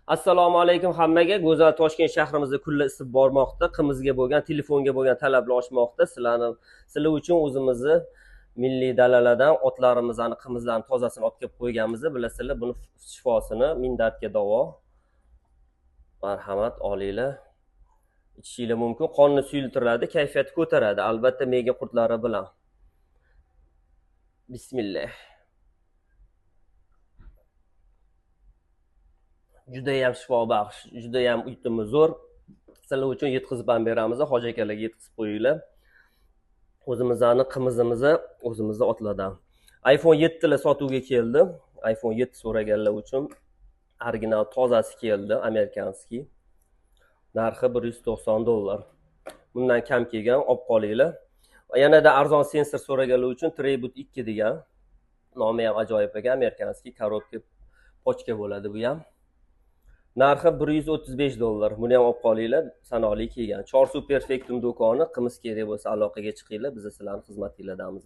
Assalomu alaykum hammaga. Go'zal Toshkent shahrimizda kunlar isib bormoqda. Qimizga bo'lgan, telefonga bo'lgan talablar oshmoqda. Sizlar uchun o'zimizni milliy dalalardan otlarimizni, qimizlarni tozasini olib kelib qo'yganmiz. Bilasizlar, buni shifosini, ming dardga davo. Marhamat olinglar. Ichishingiz mumkin. Qonni suyultiradi, kayfiyatni ko'taradi, albatta mega qurtlari bilan. Bismillah. Judayam shifobaxsh, judayam uytimi zo'r. Sizlar uchun yetkazib ham beramiz, hoji akalarga yetkazib qo'yinglar. O'zimizning qimizimizni o'zimizning otlardan. iPhone 7 lar sotuvga keldi. iPhone 7 so'raganlar uchun original tozasi keldi, amerikanskiy. Narxi $190. Bundan kam kelgan, olib qolinglar. Yanada arzon sensor so'raganlar uchun Tribut 2 degan nomi ham ajoyib ekan, amerikanskiy korobka pochka bo'ladi bu ham. Narxi $135. Buni ham olib qolinglar, sanoqli kelgan. Chorsu Perfectum do'koni, qimiz kerak bo'lsa aloqaga chiqinglar, biz sizlarning xizmatinglardamiz.